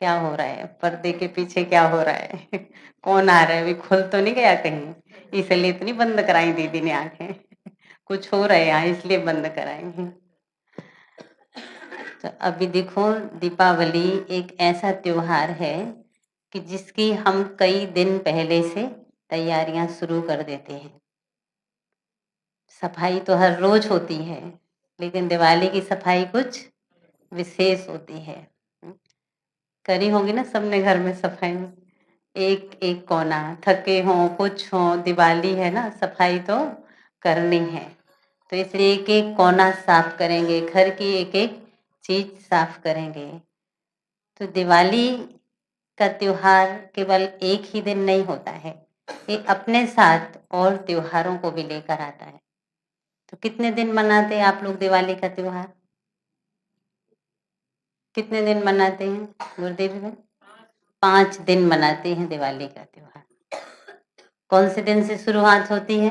क्या हो रहा है, पर्दे के पीछे क्या हो रहा है कौन आ रहा है, अभी खुल तो नहीं गया कहीं, इसलिए इतनी बंद कराई दीदी ने आंखें कुछ हो रहा है यहाँ इसलिए बंद कराएंगे। तो अभी देखो, दीपावली एक ऐसा त्योहार है कि जिसकी हम कई दिन पहले से तैयारियां शुरू कर देते हैं। सफाई तो हर रोज होती है, लेकिन दिवाली की सफाई कुछ विशेष होती है। करी होगी ना सबने घर में सफाई, एक एक कोना, थके हों कुछ हो, दिवाली है ना, सफाई तो करनी है। तो इसलिए एक एक कोना साफ करेंगे, घर की एक एक चीज साफ करेंगे। तो दिवाली का त्योहार केवल एक ही दिन नहीं होता है, ये अपने साथ और त्योहारों को भी लेकर आता है। तो कितने दिन मनाते हैं आप लोग दिवाली का त्योहार? कितने दिन मनाते हैं गुरुदेव जी? 5 दिन मनाते हैं दिवाली का त्योहार। कौन से दिन से शुरुआत होती है?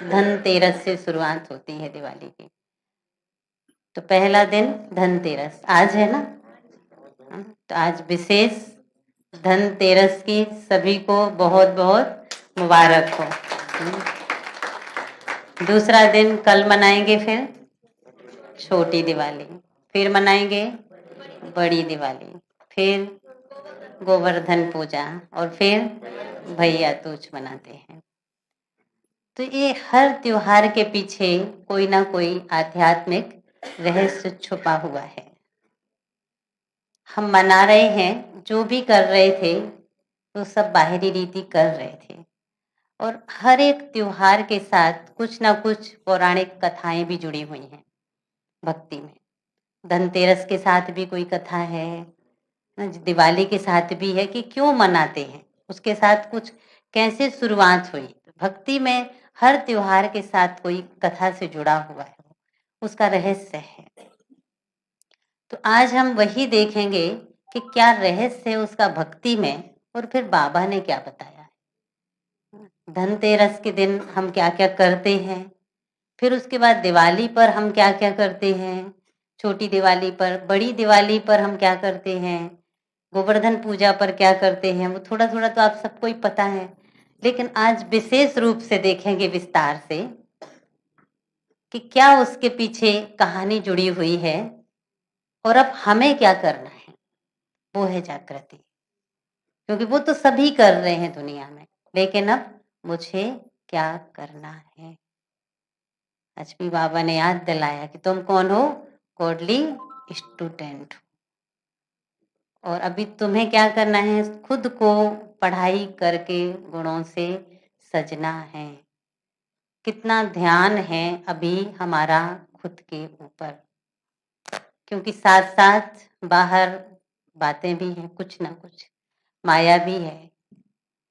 धनतेरस से शुरुआत होती है दिवाली की। तो पहला दिन धनतेरस आज है ना, तो आज विशेष धनतेरस की सभी को बहुत बहुत मुबारक हो। दूसरा दिन कल मनाएंगे, फिर छोटी दिवाली, फिर मनाएंगे बड़ी दिवाली, फिर गोवर्धन पूजा, और फिर भैया दूज मनाते हैं। तो ये हर त्योहार के पीछे कोई ना कोई आध्यात्मिक रहस्य छुपा हुआ है। हम मना रहे हैं, जो भी कर रहे थे तो सब बाहरी रीति कर रहे थे, और हर एक त्योहार के साथ कुछ ना कुछ पौराणिक कथाएं भी जुड़ी हुई हैं भक्ति में। धनतेरस के साथ भी कोई कथा है, दिवाली के साथ भी है कि क्यों मनाते हैं, उसके साथ कुछ कैसे शुरुआत हुई। भक्ति में हर त्योहार के साथ कोई कथा से जुड़ा हुआ है, उसका रहस्य है। तो आज हम वही देखेंगे कि क्या रहस्य है उसका भक्ति में, और फिर बाबा ने क्या बताया है। धनतेरस के दिन हम क्या क्या करते हैं, फिर उसके बाद दिवाली पर हम क्या क्या करते हैं, छोटी दिवाली पर, बड़ी दिवाली पर हम क्या करते हैं, गोवर्धन पूजा पर क्या करते हैं, वो थोड़ा थोड़ा तो आप सबको ही पता है। लेकिन आज विशेष रूप से देखेंगे विस्तार से कि क्या उसके पीछे कहानी जुड़ी हुई है, और अब हमें क्या करना है, वो है जागृति। क्योंकि वो तो सभी कर रहे हैं दुनिया में, लेकिन अब मुझे क्या करना है। आज भी बाबा ने याद दिलाया कि तुम कौन हो, गॉडली स्टूडेंट, और अभी तुम्हें क्या करना है, खुद को पढ़ाई करके गुणों से सजना है। कितना ध्यान है अभी हमारा खुद के ऊपर, क्योंकि साथ साथ बाहर बातें भी हैं, कुछ ना कुछ माया भी है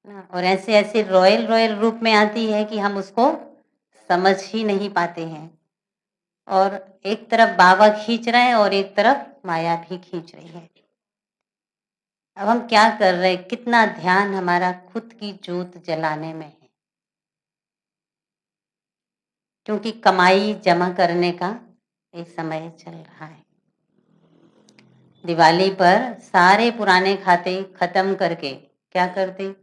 ना, और ऐसे ऐसे रॉयल रॉयल रूप में आती है कि हम उसको समझ ही नहीं पाते हैं। और एक तरफ बाबा खींच रहे हैं और एक तरफ माया भी खींच रही है। अब हम क्या कर रहे हैं, कितना ध्यान हमारा खुद की ज्योत जलाने में है, क्योंकि कमाई जमा करने का एक समय चल रहा है। दिवाली पर सारे पुराने खाते खत्म करके क्या करते,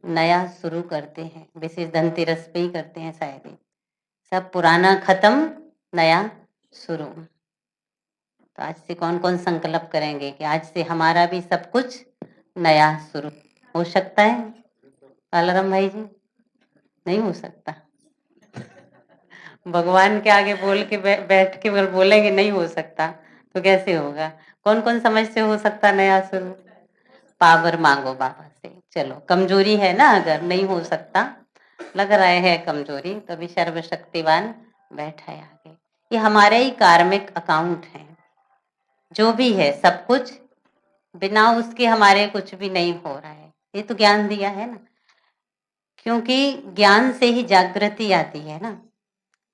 नया शुरू करते हैं। विशेष धनतेरस पे ही करते हैं शायद ही। सब पुराना खत्म, नया शुरू। तो आज से कौन कौन संकल्प करेंगे कि आज से हमारा भी सब कुछ नया शुरू हो सकता है? बालाराम भाई जी, नहीं हो सकता। भगवान के आगे बोल के बैठ के अगर बोलेंगे नहीं हो सकता तो कैसे होगा? कौन कौन समझ से हो सकता नया शुरू? पावर मांगो बाबा से। चलो, कमजोरी है ना, अगर नहीं हो सकता, लग रहा है कमजोरी, तो अभी सर्वशक्तिवान बैठा है आगे। ये हमारे ही कार्मिक अकाउंट है, जो भी है सब कुछ बिना उसके हमारे कुछ भी नहीं हो रहा है। ये तो ज्ञान दिया है ना, क्योंकि ज्ञान से ही जागृति आती है ना।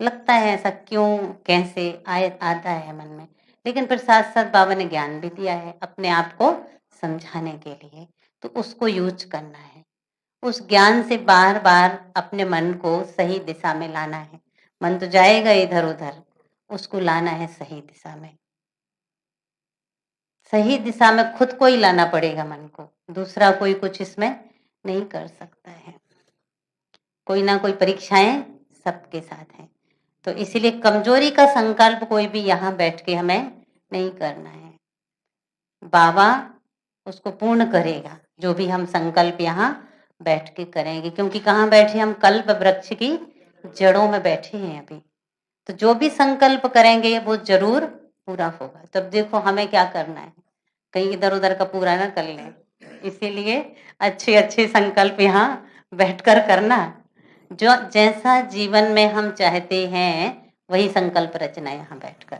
लगता है ऐसा क्यों, कैसे आए आता है मन में, लेकिन फिर साथ साथ बाबा ने ज्ञान भी दिया है अपने आप को समझाने के लिए, तो उसको यूज करना है। उस ज्ञान से बार बार अपने मन को सही दिशा में लाना है। मन तो जाएगा इधर उधर, उसको लाना है सही दिशा में। सही दिशा में खुद को ही लाना पड़ेगा मन को, दूसरा कोई कुछ इसमें नहीं कर सकता है। कोई ना कोई परीक्षाएं सबके साथ हैं, तो इसीलिए कमजोरी का संकल्प कोई भी यहाँ बैठ के हमें नहीं करना है। बाबा उसको पूर्ण करेगा जो भी हम संकल्प यहाँ बैठ के करेंगे, क्योंकि कहाँ बैठे हम, कल्प वृक्ष की जड़ों में बैठे हैं अभी। तो जो भी संकल्प करेंगे वो जरूर पूरा होगा। तब देखो हमें क्या करना है, कहीं इधर उधर का पूरा ना कर लें, इसीलिए अच्छे अच्छे संकल्प यहाँ बैठकर करना। जो जैसा जीवन में हम चाहते हैं वही संकल्प रचना यहाँ बैठकर।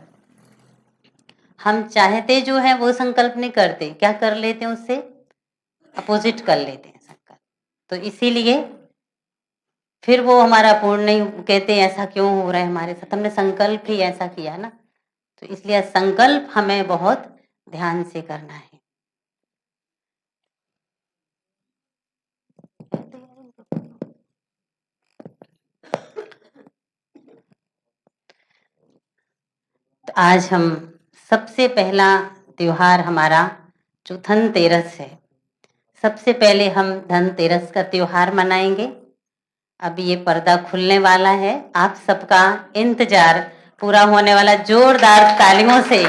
हम चाहते जो है वो संकल्प नहीं करते, क्या कर लेते हैं, उससे अपोजिट कर लेते हैं संकल्प। तो इसीलिए फिर वो हमारा पूर्ण नहीं, कहते हैं ऐसा क्यों हो रहा है हमारे साथ, हमने संकल्प ही ऐसा किया ना। तो इसलिए संकल्प हमें बहुत ध्यान से करना है। तो आज हम सबसे पहला त्योहार हमारा जो धनतेरस है, सबसे पहले हम धनतेरस का त्योहार मनाएंगे। अब ये पर्दा खुलने वाला है, आप सबका इंतजार पूरा होने वाला। जोरदार तालियों से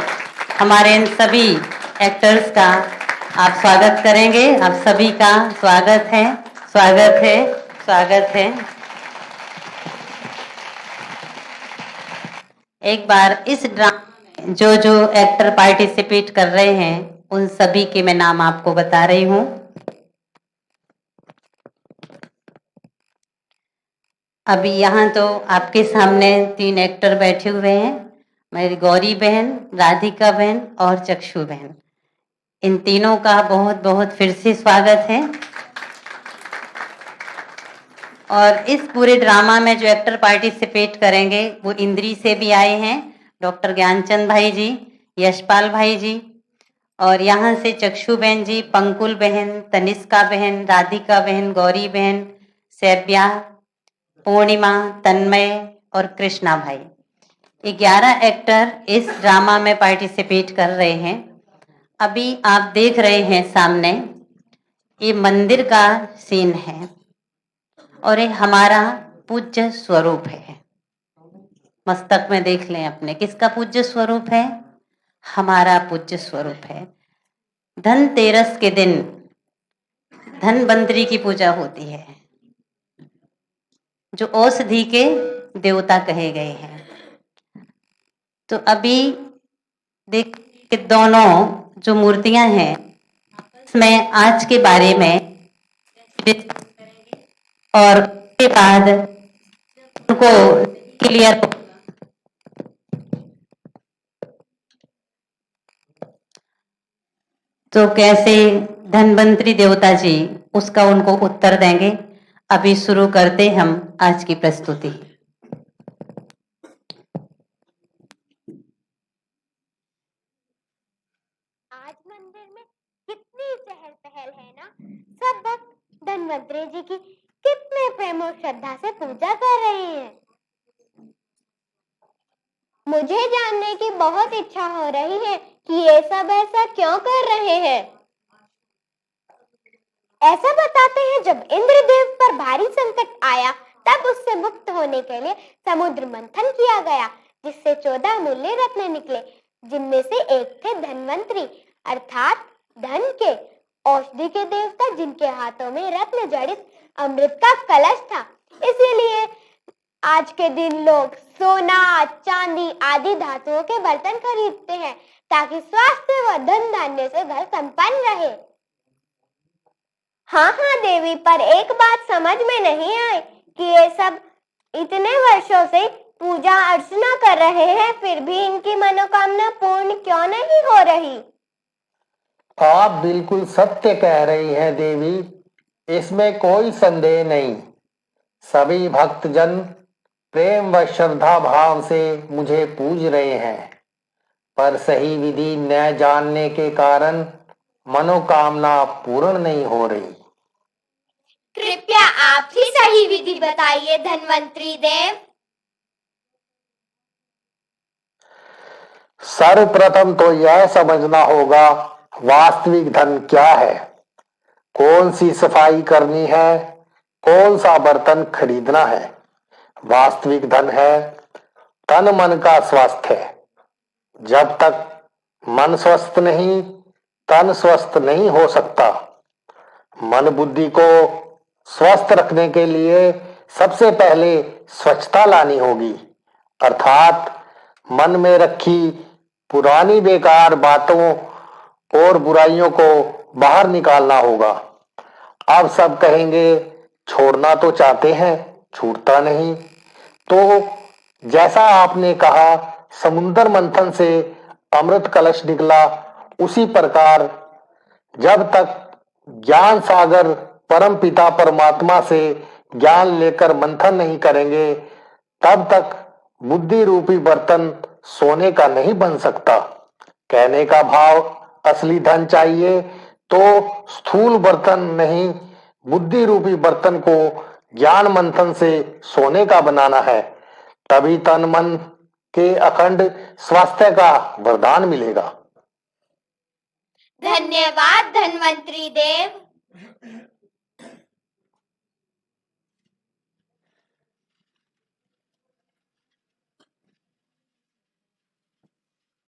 हमारे इन सभी एक्टर्स का आप स्वागत करेंगे। आप सभी का स्वागत है, स्वागत है, स्वागत है। एक बार इस ड्रामा में जो जो एक्टर पार्टिसिपेट कर रहे हैं उन सभी के मैं नाम आपको बता रही हूँ। अभी यहाँ तो आपके सामने 3 एक्टर बैठे हुए हैं, मेरी गौरी बहन, राधिका बहन और चक्षु बहन। इन तीनों का बहुत बहुत फिर से स्वागत है। और इस पूरे ड्रामा में जो एक्टर पार्टिसिपेट करेंगे वो इंद्री से भी आए हैं, डॉक्टर ज्ञानचंद भाई जी, यशपाल भाई जी, और यहाँ से चक्षु बहन जी, पंकुल बहन, तनिष्का बहन, राधिका बहन, गौरी बहन, सैब्या, पूर्णिमा, तन्मय और कृष्णा भाई। 11 एक्टर इस ड्रामा में पार्टिसिपेट कर रहे हैं। अभी आप देख रहे हैं सामने ये मंदिर का सीन है और ये हमारा पूज्य स्वरूप है। मस्तक में देख लें अपने, किसका पूज्य स्वरूप है, हमारा पूज्य स्वरूप है। धनतेरस के दिन धनवंतरी की पूजा होती है, जो औषधि के देवता कहे गए हैं। तो अभी देख के दोनों जो मूर्तियां हैं इसमें आज के बारे में और के बाद उनको क्लियर। तो कैसे धनवंतरी देवता जी उसका उनको उत्तर देंगे। अभी शुरू करते हम आज की प्रस्तुति। आज मंदिर में कितनी चहल पहल है ना, सब भक्त धनवंतरी जी की कितने प्रेम और श्रद्धा से पूजा कर रहे हैं। मुझे जानने की बहुत इच्छा हो रही है कि ये सब ऐसा क्यों कर रहे हैं। ऐसा बताते हैं जब इंद्रदेव पर भारी संकट आया तब उससे मुक्त होने के लिए समुद्र मंथन किया गया, जिससे 14 मूल्य रत्न निकले, जिनमें से एक थे धनवंतरी अर्थात धन के, औषधि के देवता, जिनके हाथों में रत्न जड़ित अमृत का कलश था। इसीलिए आज के दिन लोग सोना, चांदी आदि धातुओं के बर्तन खरीदते हैं ताकि स्वास्थ्य व धन धान्य से घर संपन्न रहे। हाँ देवी, पर एक बात समझ में नहीं आई कि ये सब इतने वर्षों से पूजा अर्चना कर रहे हैं, फिर भी इनकी मनोकामना पूर्ण क्यों नहीं हो रही। आप बिल्कुल सत्य कह रही हैं देवी, इसमें कोई संदेह नहीं। सभी भक्तजन प्रेम व श्रद्धा भाव से मुझे पूज रहे हैं, पर सही विधि न जानने के कारण मनोकामना पूर्ण नहीं हो रही। कृपया आप ही सही विधि बताइए धनवंतरी देव। सर्वप्रथम तो यह समझना होगा वास्तविक धन क्या है, कौन सी सफाई करनी है, कौन सा बर्तन खरीदना है। वास्तविक धन है तन मन का स्वास्थ्य। जब तक मन स्वस्थ नहीं, तन स्वस्थ नहीं हो सकता। मन बुद्धि को स्वस्थ रखने के लिए सबसे पहले स्वच्छता लानी होगी, अर्थात मन में रखी पुरानी बेकार बातों और बुराइयों को बाहर निकालना होगा। अब सब कहेंगे छोड़ना तो चाहते हैं, छूटता नहीं। तो जैसा आपने कहा समुद्र मंथन से अमृत कलश निकला, उसी प्रकार जब तक ज्ञान सागर परम पिता परमात्मा से ज्ञान लेकर मंथन नहीं करेंगे, तब तक बुद्धि रूपी बर्तन सोने का नहीं बन सकता। कहने का भाव असली धन चाहिए तो स्थूल बर्तन नहीं, बुद्धि रूपी बर्तन को ज्ञान मंथन से सोने का बनाना है, तभी तन मन के अखंड स्वास्थ्य का वरदान मिलेगा। धन्यवाद धन्वंतरी देव।